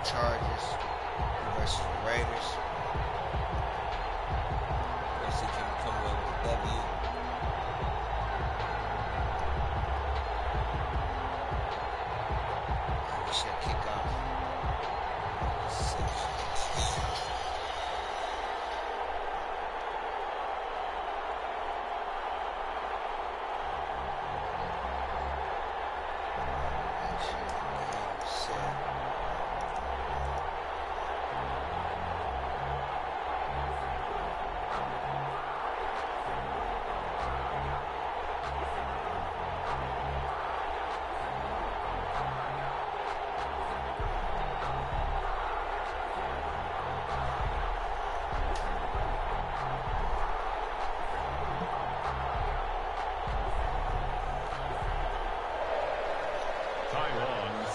Chargers versus the Raiders. Let's see if we can come away with a W. We should kick off.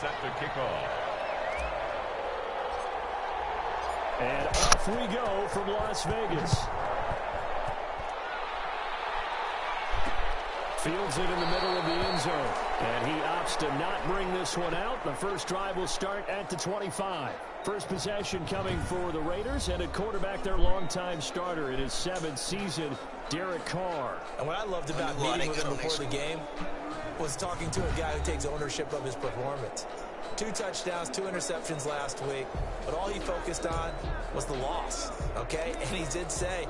Set to kick off. And off we go from Las Vegas. Fields it in the middle of the end zone. And he opts to not bring this one out. The first drive will start at the 25. First possession coming for the Raiders, and at quarterback, their longtime starter in his 7th season, Derek Carr. And what I loved about meeting with him before the game was talking to a guy who takes ownership of his performance. 2 touchdowns, 2 interceptions last week, but all he focused on was the loss, okay? And he did say,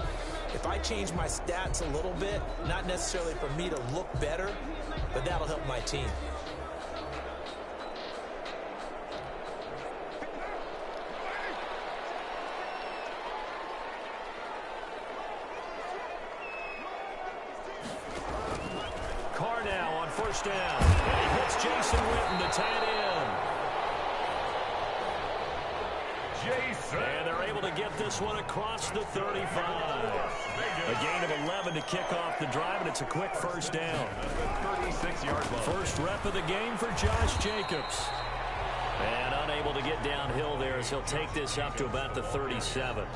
if I change my stats a little bit, not necessarily for me to look better, but that'll help my team. Carr now on first down. And he hits Jason Witten, the tight end. And they're able to get this one across the 35. A gain of 11 to kick off the drive, and it's a quick first down. 36-yard line. First rep of the game for Josh Jacobs. And unable to get downhill there as he'll take this up to about the 37.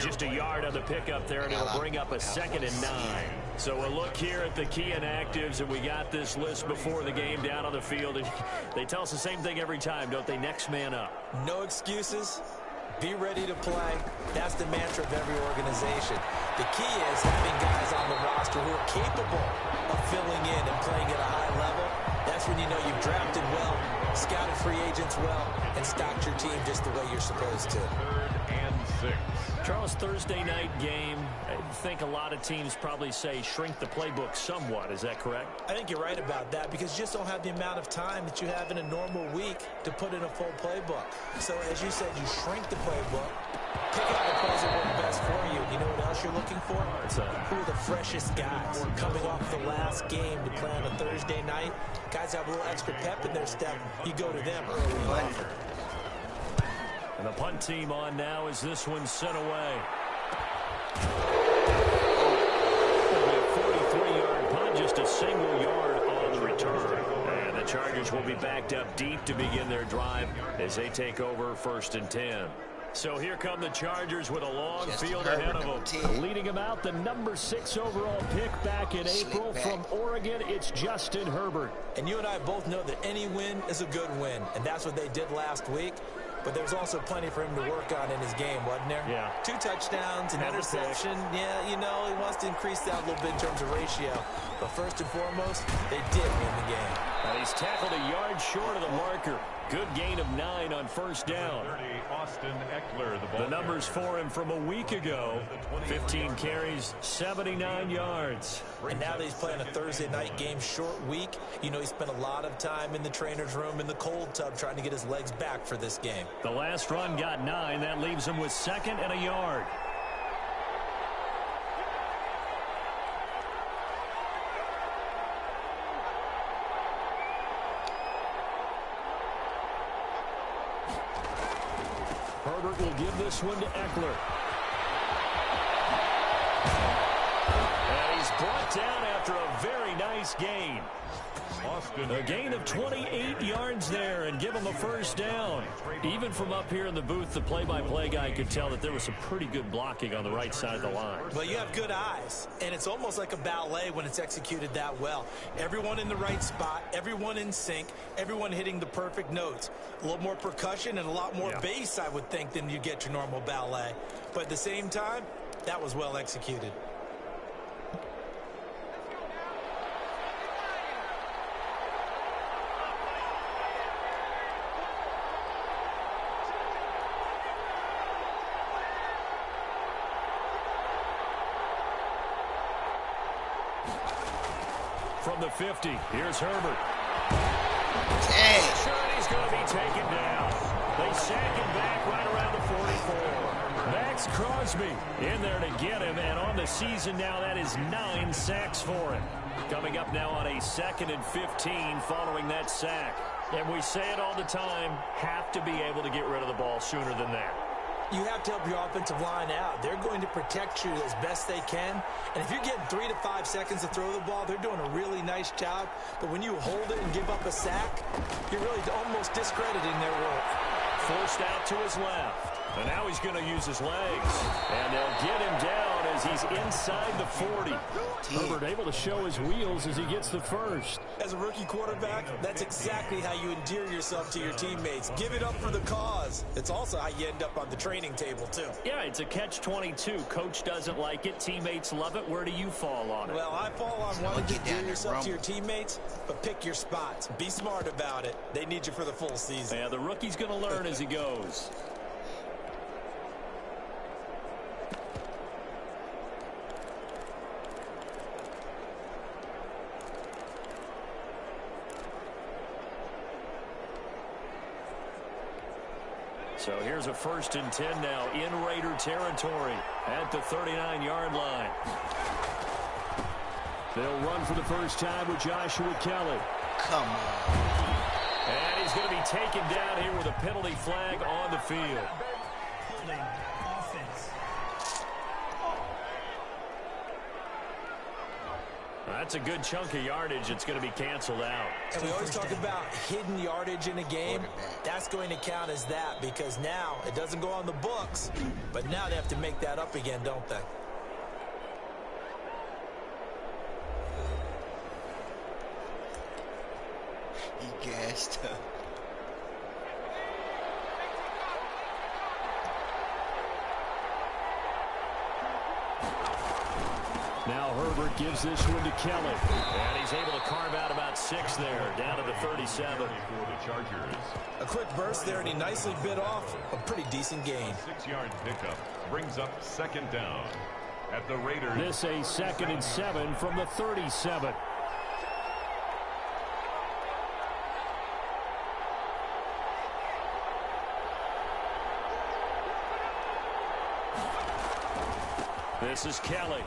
Just a yard on the pickup there, and it'll bring up a 2nd and 9. So a look here at the key inactives, and we got this list before the game down on the field. And they tell us the same thing every time, don't they? Next man up. No excuses. Be ready to play. That's the mantra of every organization. The key is having guys on the roster who are capable of filling in and playing at a high level. That's when you know you've drafted well, scouted free agents well, and stocked your team just the way you're supposed to. 3rd and 6. Charles, Thursday night game, I think a lot of teams probably say shrink the playbook somewhat. Is that correct? I think you're right about that because you just don't have the amount of time that you have in a normal week to put in a full playbook. So, as you said, you shrink the playbook, pick out the plays that work best for you. You know what else you're looking for? Who are the freshest guys coming off the last game to play on a Thursday night? Guys have a little extra pep in their step. You go to them early on. And the punt team on now as this one's sent away. A 43-yard punt, just a single yard on the return. And the Chargers will be backed up deep to begin their drive as they take over 1st and 10. So here come the Chargers with a long field ahead of them. Leading them out, the number 6 overall pick back in April from Oregon, it's Justin Herbert. And you and I both know that any win is a good win, and that's what they did last week. But there's also plenty for him to work on in his game, wasn't there? Yeah. 2 touchdowns, an interception. Yeah, you know, he wants to increase that a little bit in terms of ratio. But first and foremost, they did win the game. And he's tackled a yard short of the marker. Good gain of 9 on first down. 30, Austin Eckler, the numbers for him from a week ago. 15 carries, 79 yards. And now that he's playing a Thursday night game, short week, you know he spent a lot of time in the trainer's room in the cold tub trying to get his legs back for this game. The last run got 9. That leaves him with 2nd and a yard. Herbert will give this one to Eckler. And he's brought down after a very nice gain. A gain of 28 yards there and give him a first down. Even from up here in the booth, the play-by-play guy could tell that there was some pretty good blocking on the right side of the line. Well, you have good eyes, and it's almost like a ballet when it's executed that well. Everyone in the right spot, everyone in sync, everyone hitting the perfect notes. A little more percussion and a lot more bass, I would think, than you get your normal ballet. But at the same time, that was well executed. From the 50, here's Herbert. Dang. Sure, he's going to be taken down. They sack him back right around the 44. Max Crosby in there to get him, and on the season now, that is 9 sacks for him. Coming up now on a 2nd and 15 following that sack. And we say it all the time, have to be able to get rid of the ball sooner than that. You have to help your offensive line out. They're going to protect you as best they can. And if you're getting 3 to 5 seconds to throw the ball, they're doing a really nice job. But when you hold it and give up a sack, you're really almost discrediting their work. Forced out to his left. And now he's going to use his legs. And they'll get him down as he's inside the 40. Herbert able to show his wheels as he gets the first. As a rookie quarterback, that's exactly how you endear yourself to your teammates. Give it up for the cause. It's also how you end up on the training table, too. Yeah, it's a catch-22. Coach doesn't like it. Teammates love it. Where do you fall on it? Well, I fall on wanting to endear yourself to your teammates, but pick your spots. Be smart about it. They need you for the full season. Yeah, the rookie's going to learn as he goes. So here's a 1st and 10 now in Raider territory at the 39-yard line. They'll run for the first time with Joshua Kelly. Come on. And he's going to be taken down here with a penalty flag on the field. That's a good chunk of yardage. It's going to be canceled out. And we always talk about hidden yardage in a game. That's going to count as that because now it doesn't go on the books, but now they have to make that up again, don't they? He gassed up. Now Herbert gives this one to Kelly. And he's able to carve out about 6 there, down to the 37. For the Chargers. A quick burst there, and he nicely bit off a pretty decent gain. 6-yard pickup brings up 2nd down at the Raiders. This a 2nd and 7 from the 37. This is Kelly.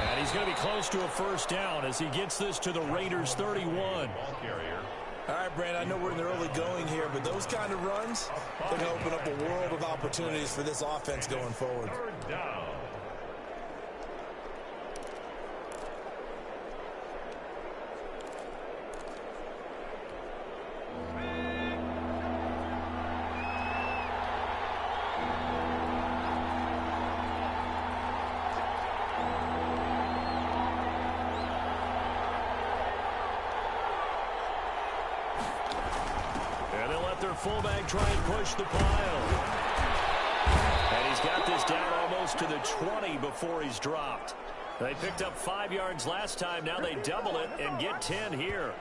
And he's going to be close to a first down as he gets this to the Raiders' 31. Ball carrier. All right, Brand, I know we're in the early going here, but those kind of runs, they're going to open up a world of opportunities for this offense going forward. 3rd down. Fullback try and push the pile. And he's got this down almost to the 20 before he's dropped. They picked up 5 yards last time. Now they double it and get 10 here.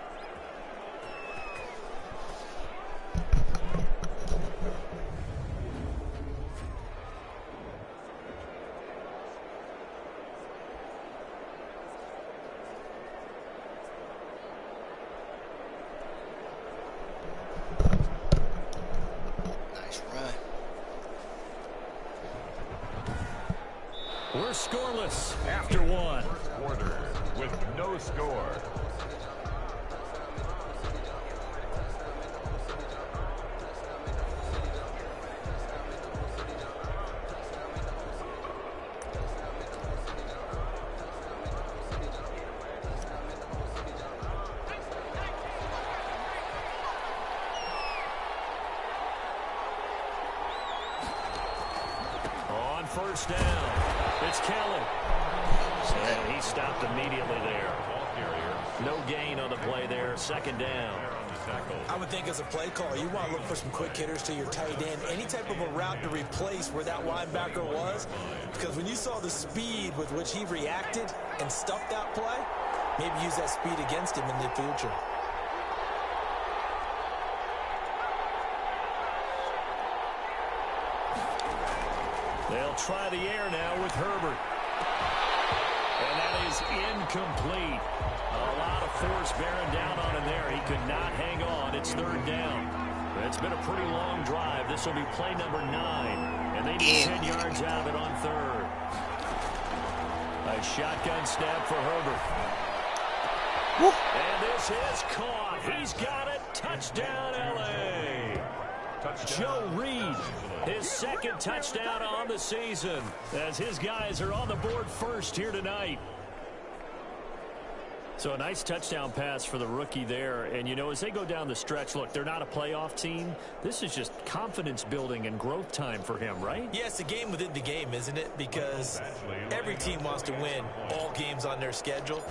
We're scoreless after 1. First quarter with no score. first down. It's Kelly. And he stopped immediately there. No gain on the play there. Second down. I would think as a play caller, you want to look for some quick hitters to your tight end. Any type of a route to replace where that linebacker was. Because when you saw the speed with which he reacted and stuffed that play, maybe use that speed against him in the future. They'll try the air now with Herbert. And that is incomplete. A lot of force bearing down on him there. He could not hang on. It's third down. It's been a pretty long drive. This will be play number 9. And they need 10 yards out of it on third. A shotgun snap for Herbert. Woo. And this is caught. He's got it. Touchdown, L.A. Joe Reed, his second touchdown on the season, as his guys are on the board first here tonight. So a nice touchdown pass for the rookie there. And, you know, as they go down the stretch, look, they're not a playoff team. This is just confidence building and growth time for him, right? Yeah, it's a game within the game, isn't it? Because every team wants to win all games on their schedule.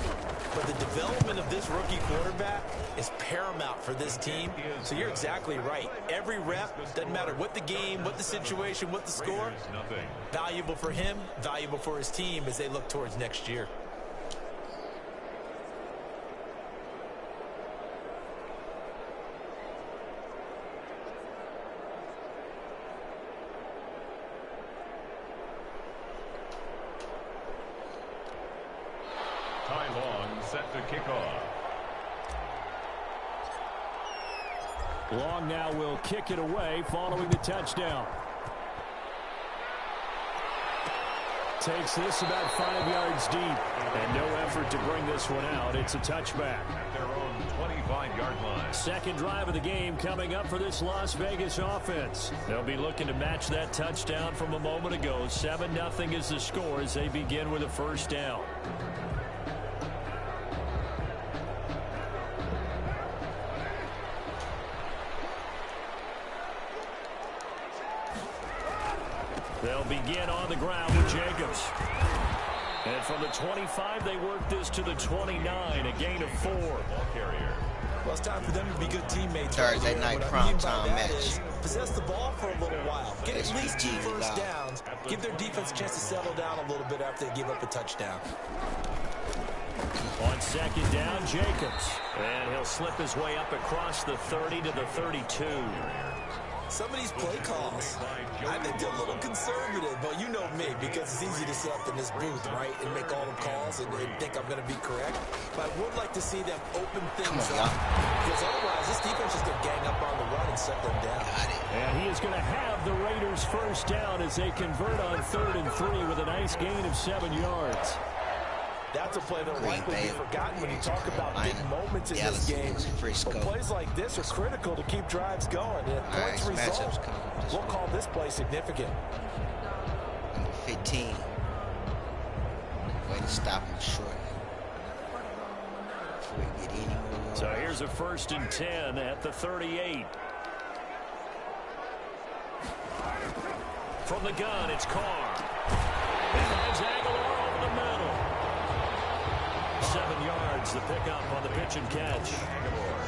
But the development of this rookie quarterback is paramount for this team. So you're exactly right. Every rep, doesn't matter what the game, what the situation, what the score, valuable for him, valuable for his team as they look towards next year. Set to kick off. Long now will kick it away following the touchdown. Takes this about 5 yards deep. And no effort to bring this one out. It's a touchback. At their own 25-yard line. Second drive of the game coming up for this Las Vegas offense. They'll be looking to match that touchdown from a moment ago. 7-0 is the score as they begin with a first down. They'll begin on the ground with Jacobs. And from the 25, they work this to the 29, a gain of 4. Well, it's time for them to be good teammates. Thursday night primetime match. Possess the ball for a little while. Get at least 2 first downs. Give their defense a chance to settle down a little bit after they give up a touchdown. On second down, Jacobs. And he'll slip his way up across the 30 to the 32. Some of these play calls, I think they're a little conservative, but you know me, because it's easy to sit up in this booth, right, and make all the calls and think I'm going to be correct. But I would like to see them open things up, because otherwise this defense is going to gang up on the run and shut them down. And he is going to have the Raiders first down as they convert on 3rd and 3 with a nice gain of 7 yards. That's a play that will likely be forgotten when you talk about big moments in this game. But plays like this are critical to keep drives going. And if points result, we'll call this play significant. Number 15. Way to stop him short. Before we get any more. So here's a 1st and 10 at the 38. From the gun, it's Carr. And it's Aguilar over the middle. 7 yards, the pickup on the pitch and catch.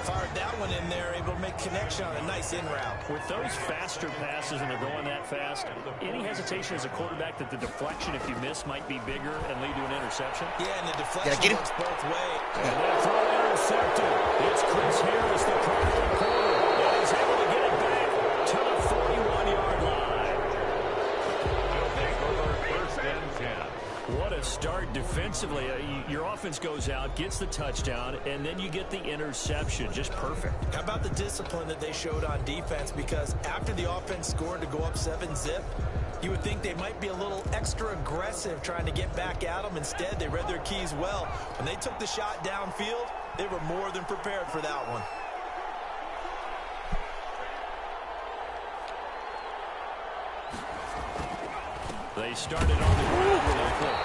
Fired that one in there, able to make connection on a nice in route. With those faster passes and they're going that fast, any hesitation as a quarterback that the deflection, if you miss, might be bigger and lead to an interception? Yeah, and the deflection works both ways. And that throw intercepted. It's Chris Harris, the primary corner. And he's able to get it back to the 41-yard line. He'll take over 1st and 10. What a start defensively. Your offense goes out, gets the touchdown, and then you get the interception. Just perfect. How about the discipline that they showed on defense? Because after the offense scored to go up 7-zip, you would think they might be a little extra aggressive trying to get back at them. Instead, they read their keys well. When they took the shot downfield, they were more than prepared for that one. They started on the ground with Oakland.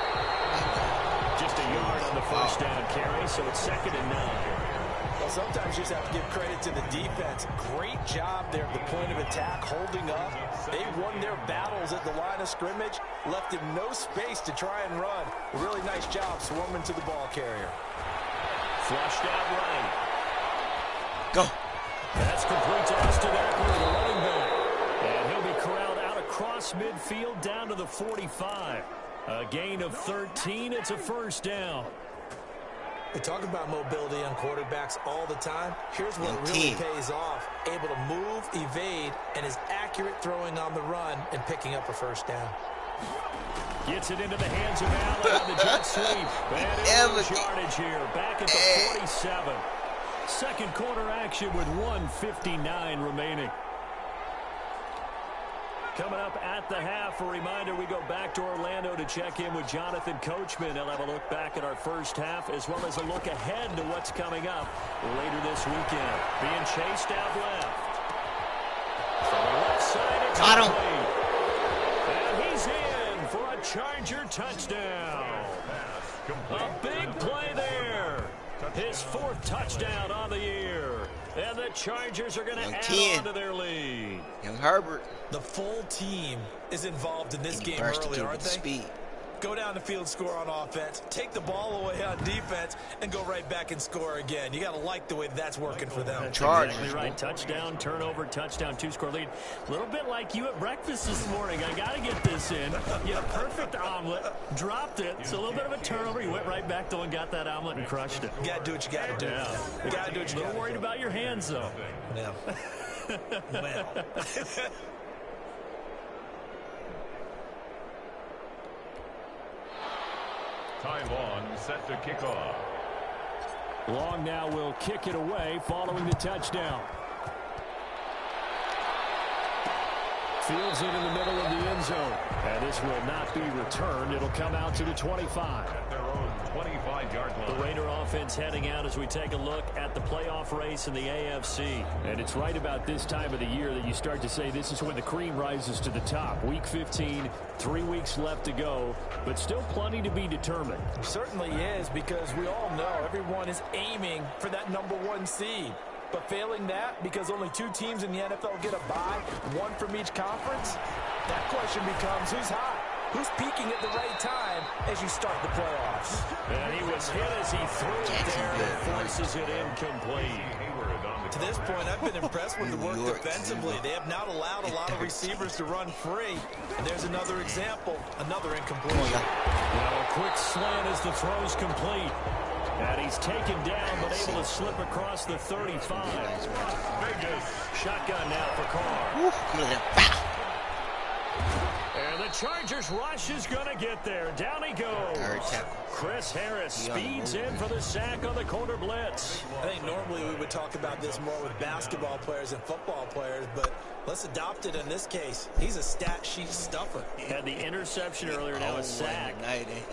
Just a yard on the first down carry, so it's 2nd and 9. Well, sometimes you just have to give credit to the defense. Great job there at the point of attack, holding up. They won their battles at the line of scrimmage, left him no space to try and run. A really nice job swarming to the ball carrier. Flushed out right. Go. That's complete to Austin Eckler, the running back. And he'll be corralled out across midfield down to the 45. A gain of 13. It's a first down. We talk about mobility on quarterbacks all the time. Here's what really pays off. Able to move, evade, and is accurate throwing on the run and picking up a first down. Gets it into the hands of Allen on the jet sweep. And it's yardage here. Back at the 47. Second quarter action with 1:59 remaining. Coming up at the half, a reminder, we go back to Orlando to check in with Jonathan Coachman. He'll have a look back at our first half as well as a look ahead to what's coming up later this weekend. Being chased out left. From the left side, it's got him. And he's in for a Charger touchdown. A big play there. His fourth touchdown on the year. And the Chargers are going to add on to their lead. Young Herbert. The full team is involved in this game early, aren't they? Speed. Go down the field, score on offense, take the ball away on defense, and go right back and score again. You got to like the way that's working for them. That's exactly right. Touchdown, turnover, touchdown, two-score lead. A little bit like you at breakfast this morning. I got to get this in. You had a perfect omelet, dropped it. It's a little bit of a turnover. You went right back to and got that omelet and crushed it. You got to do what you got to do. Yeah. You got to do what you got to do. A little worried about your hands, though. Yeah. Well. Ty Long set to kick off. Long now will kick it away following the touchdown. Fields it in the middle of the end zone. And this will not be returned. It'll come out to the 25. At their own 25-yard line. The Raider offense heading out as we take a look at the playoff race in the AFC. And it's right about this time of the year that you start to say this is when the cream rises to the top. Week 15, 3 weeks left to go, but still plenty to be determined. It certainly is, because we all know everyone is aiming for that #1 seed. But failing that, because only 2 teams in the NFL get a bye, 1 from each conference, that question becomes who's hot? Who's peaking at the right time as you start the playoffs? And he was hit as he threw it there and forces it incomplete. To this point, I've been impressed with the work defensively. They have not allowed a lot of receivers to run free. And there's another example, another incompletion. Now a quick slant as the throw's complete. And he's taken down, but able to slip across the 35. Vegas. Shotgun now for Carr. And the Chargers rush is going to get there. Down he goes. Chris Harris speeds in for the sack on the corner blitz. I think normally we would talk about this more with basketball players and football players, but let's adopt it in this case. He's a stat sheet stuffer. Had the interception earlier, now a sack.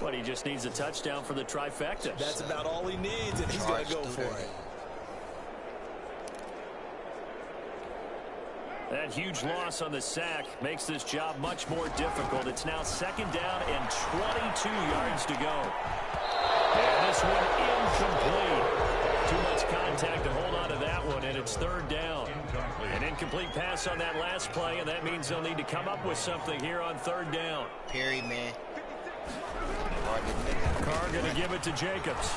But he just needs a touchdown for the trifecta. That's about all he needs, and he's going to go for it. That huge loss on the sack makes this job much more difficult. It's now second down and 22 yards to go. And this one incomplete. Too much contact to hold on to that one, and it's third down. An incomplete pass on that last play, and that means they'll need to come up with something here on third down. Perry, man. Carr going to give it to Jacobs.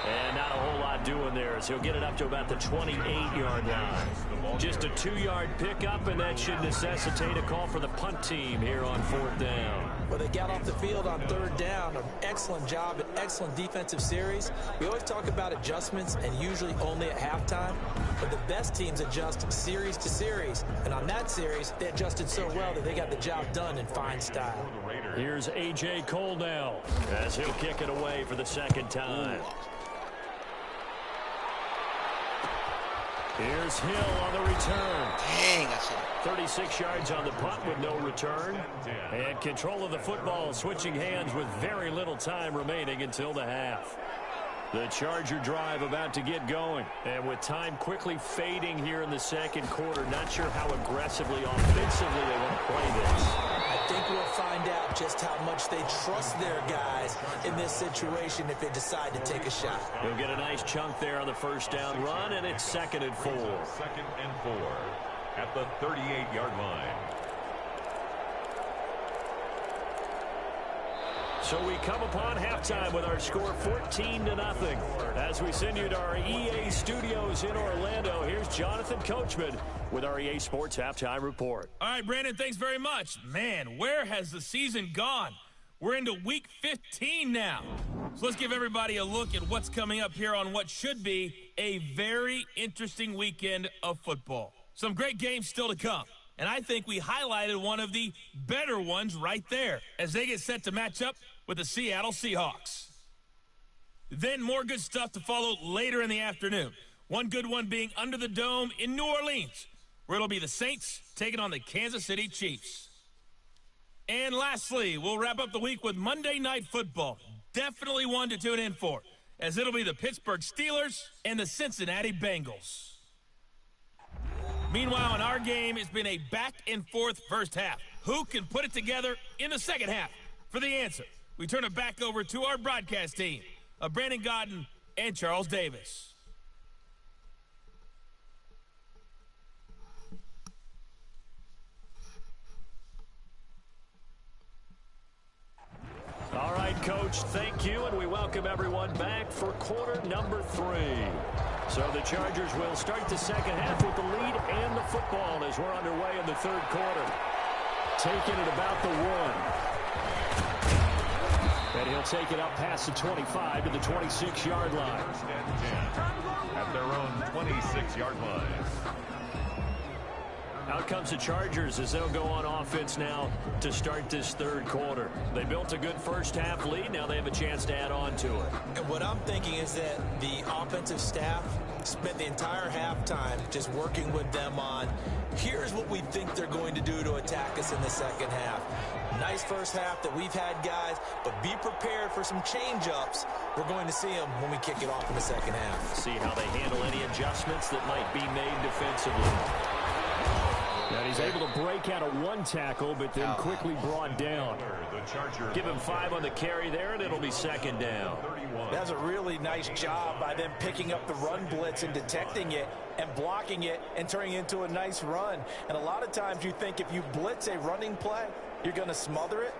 And not a whole lot doing there as he'll get it up to about the 28-yard line. Just a 2-yard pickup, and that should necessitate a call for the punt team here on fourth down. Well, they got off the field on third down. An excellent job, an excellent defensive series. We always talk about adjustments, and usually only at halftime. But the best teams adjust series to series. And on that series, they adjusted so well that they got the job done in fine style. Here's A.J. Cole now as he'll kick it away for the second time. Here's Hill on the return. Dang, I said 36 yards on the punt with no return. And control of the football switching hands with very little time remaining until the half. The Charger drive about to get going. And with time quickly fading here in the second quarter, not sure how aggressively, offensively they want to play this. I think we'll find out just how much they trust their guys in this situation if they decide to take a shot. He'll get a nice chunk there on the first down run, and it's 2nd and 4. 2nd and 4 at the 38-yard line. So we come upon halftime with our score 14-0. As we send you to our EA studios in Orlando, here's Jonathan Coachman with our EA Sports Halftime Report. All right, Brandon, thanks very much. Man, where has the season gone? We're into week 15 now. So let's give everybody a look at what's coming up here on what should be a very interesting weekend of football. Some great games still to come. And I think we highlighted one of the better ones right there as they get set to match up with the Seattle Seahawks. Then more good stuff to follow later in the afternoon. One good one being under the dome in New Orleans, where it'll be the Saints taking on the Kansas City Chiefs. And lastly, we'll wrap up the week with Monday Night Football. Definitely one to tune in for, as it'll be the Pittsburgh Steelers and the Cincinnati Bengals. Meanwhile, in our game, it's been a back-and-forth first half. Who can put it together in the second half? For the answer, we turn it back over to our broadcast team of Brandon Godden and Charles Davis. All right, Coach, thank you, and we welcome everyone back for quarter number 3. So the Chargers will start the second half with the lead and the football as we're underway in the third quarter. Taking it about the 1. And he'll take it up past the 25 to the 26-yard line. First and 10 at their own 26-yard line. Out comes the Chargers as they'll go on offense now to start this third quarter. They built a good first half lead. Now they have a chance to add on to it. And what I'm thinking is that the offensive staff spent the entire halftime just working with them on, here's what we think they're going to do to attack us in the second half. Nice first half that we've had, guys, but be prepared for some change-ups. We're going to see them when we kick it off in the second half. See how they handle any adjustments that might be made defensively. And he's able to break out of one tackle, but then quickly brought down. Give him 5 on the carry there, and it'll be second down. That's a really nice job by them picking up the run blitz and detecting it and blocking it and turning it into a nice run. And a lot of times you think if you blitz a running play, you're going to smother it.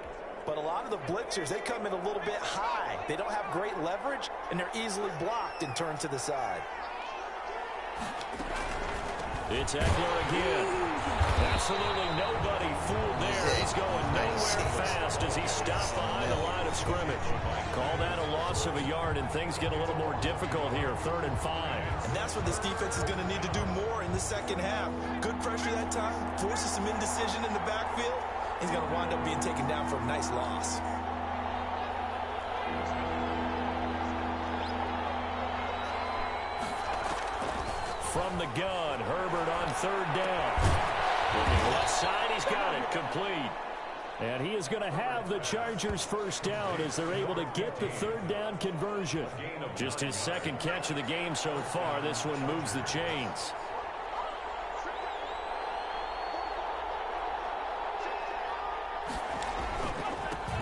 But a lot of the blitzers, they come in a little bit high. They don't have great leverage, and they're easily blocked and turned to the side. It's Eckler again. Absolutely nobody fooled there. He's going nowhere fast as he stopped behind the line of scrimmage. Call that a loss of a yard, and things get a little more difficult here, 3rd and 5. And that's what this defense is going to need to do more in the second half. Good pressure that time, forces some indecision in the backfield. He's going to wind up being taken down for a nice loss. From the gun, Herbert on 3rd down. Looking left side, he's got it, complete. And he is going to have the Chargers first down as they're able to get the 3rd down conversion. Just his 2nd catch of the game so far. This one moves the chains.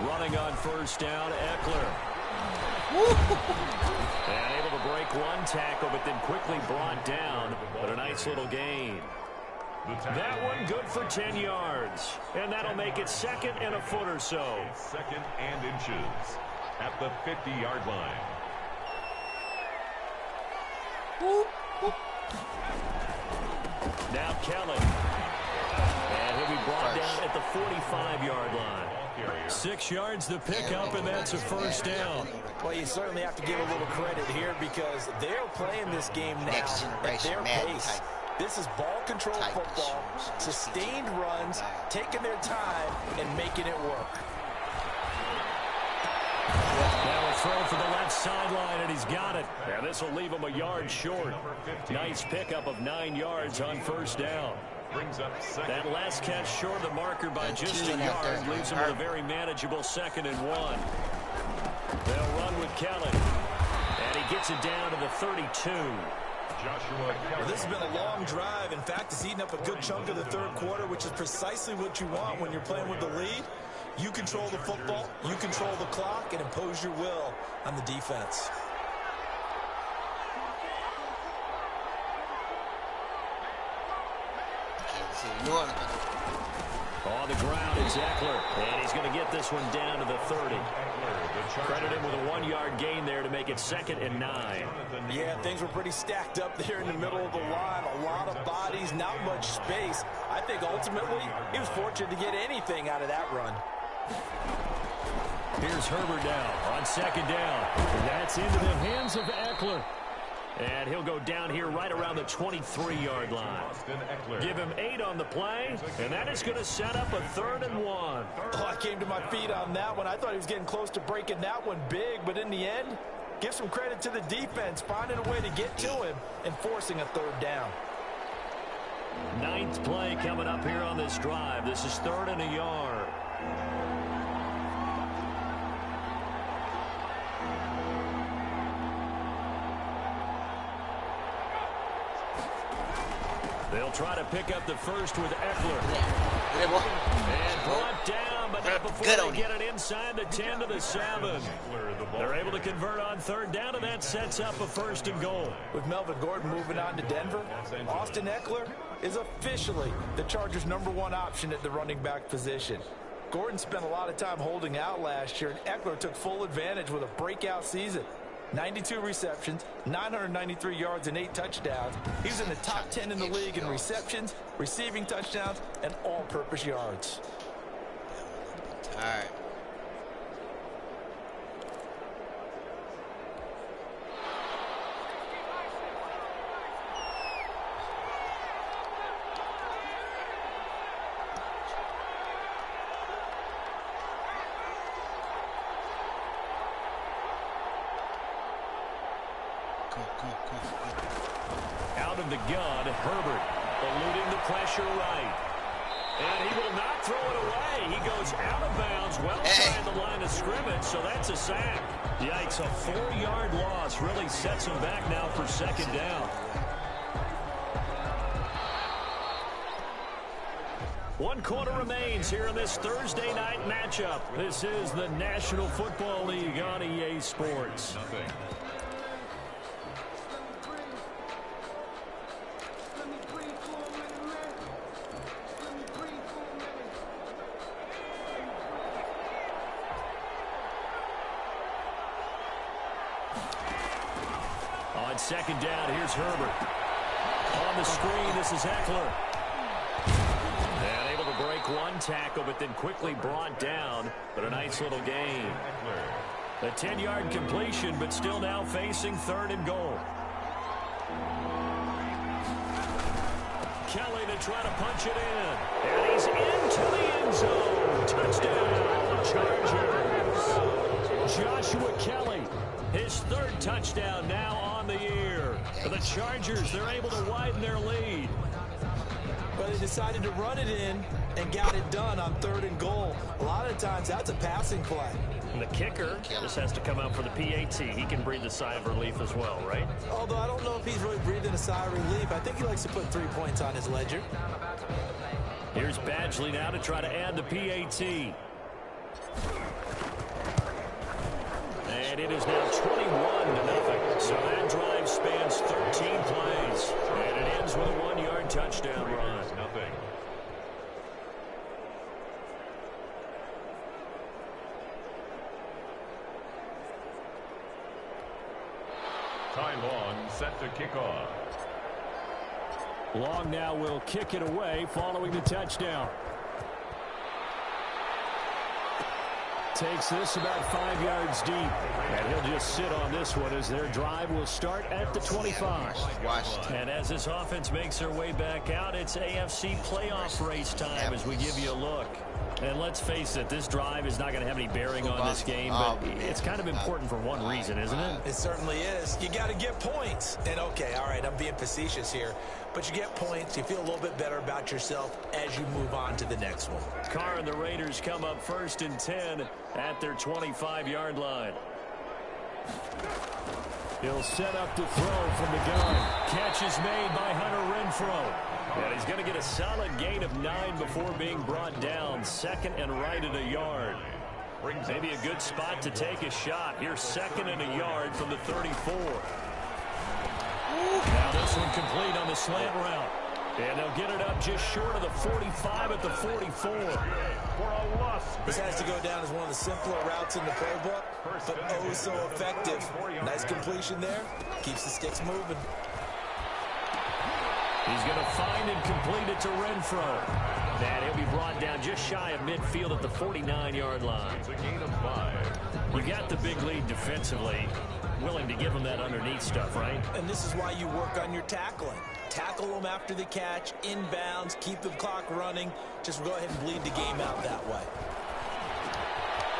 Running on 1st down, Eckler. And able to break one tackle, but then quickly brought down. But a nice little gain. That one good for 10 yards. And that'll make it 2nd and a foot or so. 2nd and inches at the 50-yard line. Now Kelly. And he'll be brought down at the 45-yard line. 6 yards the pickup, and that's a first down. Well, you certainly have to give a little credit here because they're playing this game now at their pace. This is ball control football, sustained runs, taking their time, and making it work. Now a throw for the left sideline, and he's got it. And this will leave him a yard short. Nice pickup of 9 yards on 1st down. That last catch short of the marker by just a yard leaves him with a very manageable 2nd and 1. They'll run with Kelly. And he gets it down to the 32. Well, this has been a long drive. In fact, it's eaten up a good chunk of the third quarter, which is precisely what you want when you're playing with the lead. You control the football, you control the clock, and impose your will on the defense. On the ground is Eckler, and he's going to get this one down to the 30. Credit him with a 1-yard gain there to make it 2nd and 9. Yeah, things were pretty stacked up there in the middle of the line. A lot of bodies, not much space. I think ultimately he was fortunate to get anything out of that run. Here's Herbert now on 2nd down. And that's into the hands of Eckler. And he'll go down here right around the 23-yard line. Give him 8 on the play, and that is going to set up a 3rd and 1. Oh, I came to my feet on that one. I thought he was getting close to breaking that one big, but in the end, give some credit to the defense, finding a way to get to him and forcing a 3rd down. 9th play coming up here on this drive. This is 3rd and a yard. They'll try to pick up the first with Eckler. And brought down, but not before they get it inside the 10 to the 7. They're able to convert on 3rd down, and that sets up a 1st and goal. With Melvin Gordon moving on to Denver, Austin Eckler is officially the Chargers' #1 option at the running back position. Gordon spent a lot of time holding out last year, and Eckler took full advantage with a breakout season. 92 receptions, 993 yards, and 8 touchdowns. He's in the top 10 in the league in receptions, receiving touchdowns, and all-purpose yards. All right. Out of the gun, Herbert eluding the pressure right. And he will not throw it away. He goes out of bounds well behind the line of scrimmage, so that's a sack. Yikes, a 4-yard loss really sets him back now for 2nd down. One quarter remains here in this Thursday night matchup. This is the National Football League on EA Sports. On 2nd down, here's Herbert. On the screen, this is Eckler. And able to break one tackle, but then quickly brought down. But a nice little gain. A 10-yard completion, but still now facing 3rd and goal. Kelly to try to punch it in. And he's into the end zone. Touchdown, Chargers. Joshua Kelly, his 3rd touchdown now on the year. For the Chargers, they're able to widen their lead. But they decided to run it in and got it done on 3rd and goal. A lot of times that's a passing play. And the kicker just has to come out for the PAT. He can breathe a sigh of relief as well, right? Although I don't know if he's really breathing a sigh of relief. I think he likes to put 3 points on his ledger. Here's Badgley now to try to add the PAT. And it is now 21-0. So that drive spans 13 plays. And it ends with a 1-yard touchdown run. Ty Long set to kick off. Long now will kick it away following the touchdown. Takes this about 5 yards deep. And he'll just sit on this one as their drive will start at the 25. And as this offense makes their way back out, it's AFC playoff race time as we give you a look. And let's face it, this drive is not going to have any bearing on this game, but it's kind of important for one reason, isn't it? It certainly is. You got to get points. And okay, all right, I'm being facetious here, but you get points, you feel a little bit better about yourself as you move on to the next one. Carr and the Raiders come up 1st and 10 at their 25-yard line. He'll set up to throw from the gun. Catch is made by Hunter Renfrow. And he's going to get a solid gain of 9 before being brought down. Second and right at a yard. Maybe a good spot to take a shot. Here's second and a yard from the 34. Now this one complete on the slant route. And they'll get it up just short of the 45 at the 44. This has to go down as one of the simpler routes in the playbook, but oh so effective. Nice completion there. Keeps the sticks moving. He's going to find and complete it to Renfrow. And he'll be brought down just shy of midfield at the 49-yard line. It's a gain of 5. You got the big lead defensively. Willing to give him that underneath stuff, right? And this is why you work on your tackling. Tackle them after the catch, inbounds, keep the clock running. Just go ahead and bleed the game out that way.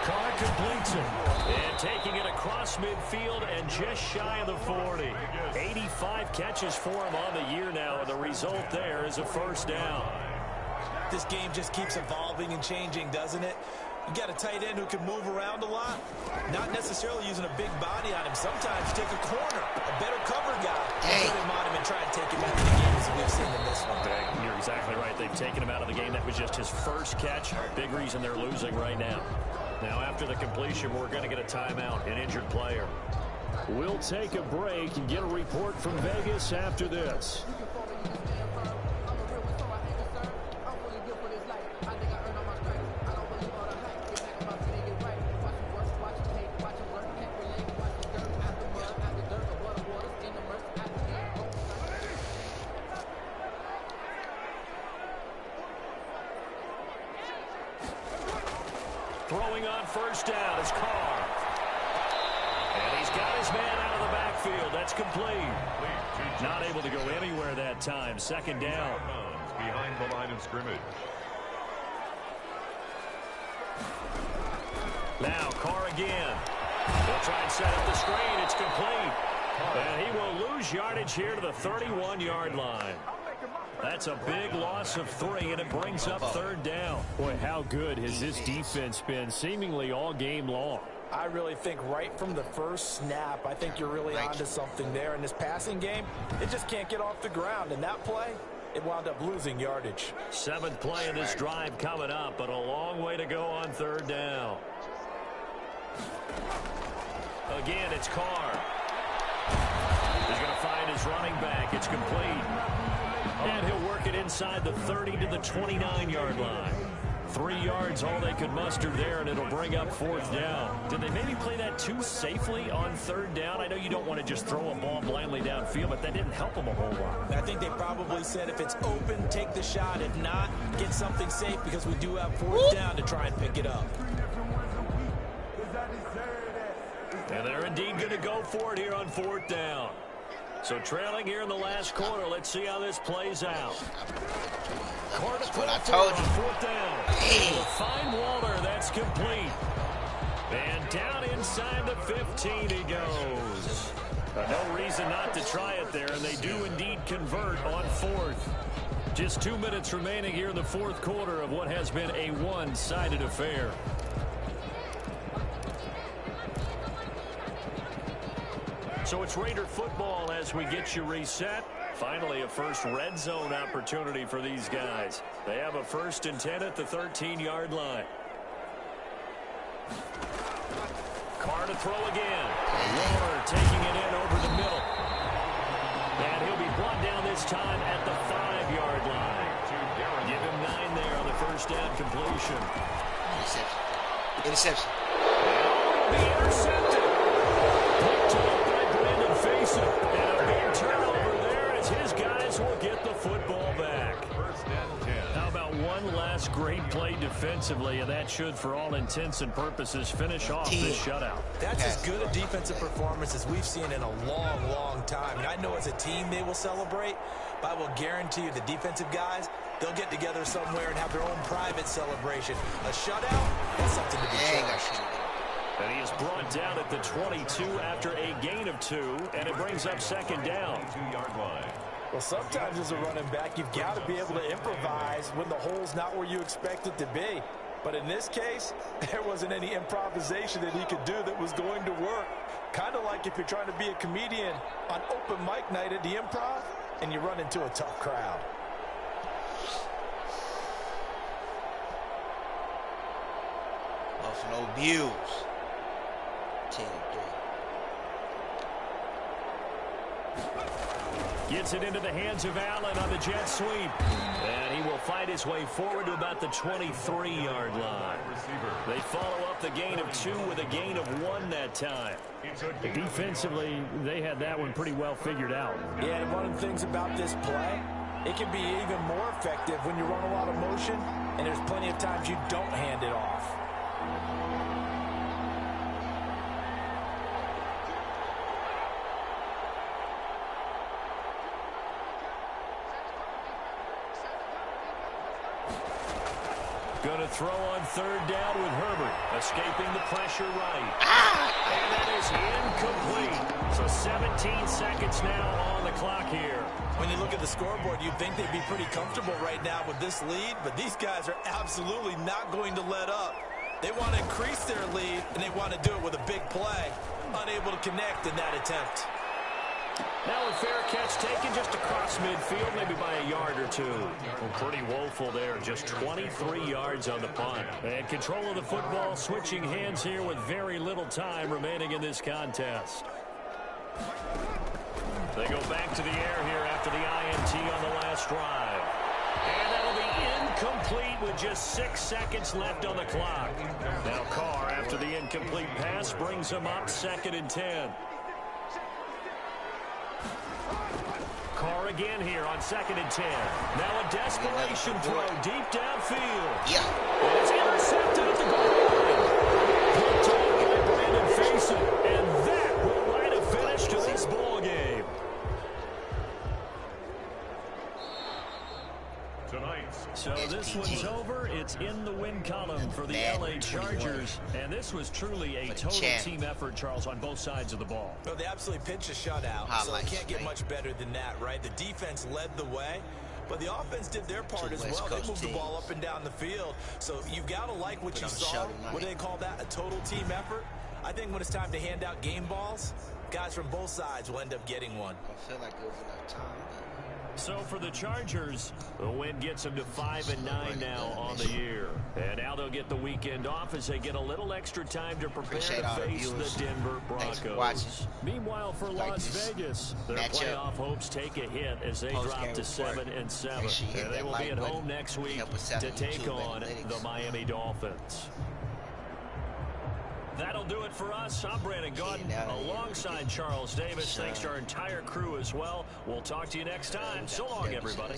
Carr completes it. And taking it across midfield and just shy of the 40. 85 catches for him on the year now, and the result there is a first down. This game just keeps evolving and changing, doesn't it? You got a tight end who can move around a lot. Not necessarily using a big body on him. Sometimes you take a corner, a better cover guy, and put him on him and try and take him out of the game as we've seen in this one. You're exactly right. They've taken him out of the game. That was just his first catch. Big reason they're losing right now. Now after the completion, we're going to get a timeout, an injured player. We'll take a break and get a report from Vegas after this. Throwing on first down is Carr. And he's got his man out of the backfield. That's complete. Not able to go anywhere that time. Second down. Behind the line of scrimmage. Now Carr again. He'll try and set up the screen. It's complete. And he will lose yardage here to the 31-yard line. That's a big loss of 3, and it brings up third down. Boy, how good has this defense been seemingly all game long? I really think right from the first snap, I think you're really onto something there. In this passing game, it just can't get off the ground. And that play, it wound up losing yardage. 7th play of this drive coming up, but a long way to go on third down. Again, it's Carr. He's going to find his running back. It's complete. And he'll work it inside the 30 to the 29-yard line. 3 yards, all they could muster there, and it'll bring up fourth down. Did they maybe play that too safely on third down? I know you don't want to just throw a ball blindly downfield, but that didn't help them a whole lot. I think they probably said if it's open, take the shot. If not, get something safe because we do have fourth down to try and pick it up. And they're indeed going to go for it here on fourth down. So trailing here in the last quarter. Let's see how this plays out. That's what I told you. Fourth down. Hey. Find Waller. That's complete. And down inside the 15 he goes. No reason not to try it there, and they do indeed convert on fourth. Just 2 minutes remaining here in the fourth quarter of what has been a one-sided affair. So it's Raider football as we get you reset. Finally, a first red zone opportunity for these guys. They have a 1st and 10 at the 13-yard line. Carr to throw again. Waller taking it in over the middle. And he'll be brought down this time at the 5-yard line. Give him 9 there on the first down completion. Interception. The intercepted. Picked up by Brandon Faison. And a big turnover there as his guys will get the football back. First and 10. How about one last great play defensively, and that should, for all intents and purposes, finish off this shutout. That's as good a defensive performance as we've seen in a long, long time. And I know as a team they will celebrate, but I will guarantee you the defensive guys, they'll get together somewhere and have their own private celebration. A shutout, that's something to be cherished. And he is brought down at the 22 after a gain of 2, and it brings up second down. 2-yard line. Well, sometimes as a running back, you've got to be able to improvise when the hole's not where you expect it to be. But in this case, there wasn't any improvisation that he could do that was going to work. Kind of like if you're trying to be a comedian on open mic night at the Improv and you run into a tough crowd. Buffalo Bills. 10-3. Gets it into the hands of Allen on the jet sweep. And he will fight his way forward to about the 23-yard line. They follow up the gain of 2 with a gain of 1 that time. Defensively, they had that one pretty well figured out. Yeah, and one of the things about this play, it can be even more effective when you run a lot of motion, and there's plenty of times you don't hand it off. Going to throw on 3rd down with Herbert, escaping the pressure right. And that is incomplete. So 17 seconds now on the clock here. When you look at the scoreboard, you'd think they'd be pretty comfortable right now with this lead, but these guys are absolutely not going to let up. They want to increase their lead, and they want to do it with a big play. Unable to connect in that attempt. Now a fair catch taken just across midfield, maybe by a yard or 2. Well, pretty woeful there, just 23 yards on the punt. And control of the football, switching hands here with very little time remaining in this contest. They go back to the air here after the INT on the last drive. And that'll be incomplete with just 6 seconds left on the clock. Now Carr, after the incomplete pass, brings him up 2nd and 10. Carr again here on 2nd and 10. Now a desperation throw deep downfield. Yeah. And it's intercepted at the goal line. Picked off by Brandon Faison. And that will light a finish to this ball game. So this one's over. It's in the win column for the LA Chargers. And this was truly a total team effort, Charles, on both sides of the ball. Well, they absolutely pitched a shutout, so it can't get much better than that, right? The defense led the way, but the offense did their part as well. They moved the ball up and down the field. So you've got to like what you saw. What do they call that? A total team effort? I think when it's time to hand out game balls, guys from both sides will end up getting one. I feel like it was enough time. So for the Chargers, the win gets them to 5-9 now on the year. And now they'll get the weekend off as they get a little extra time to prepare to face the Denver Broncos. Meanwhile, for Las Vegas, their playoff hopes take a hit as they drop to 7-7. And they will be at home next week to take on the Miami Dolphins. That'll do it for us. I'm Brandon Gordon alongside Charles Davis. Thanks to our entire crew as well. We'll talk to you next time. So long, everybody.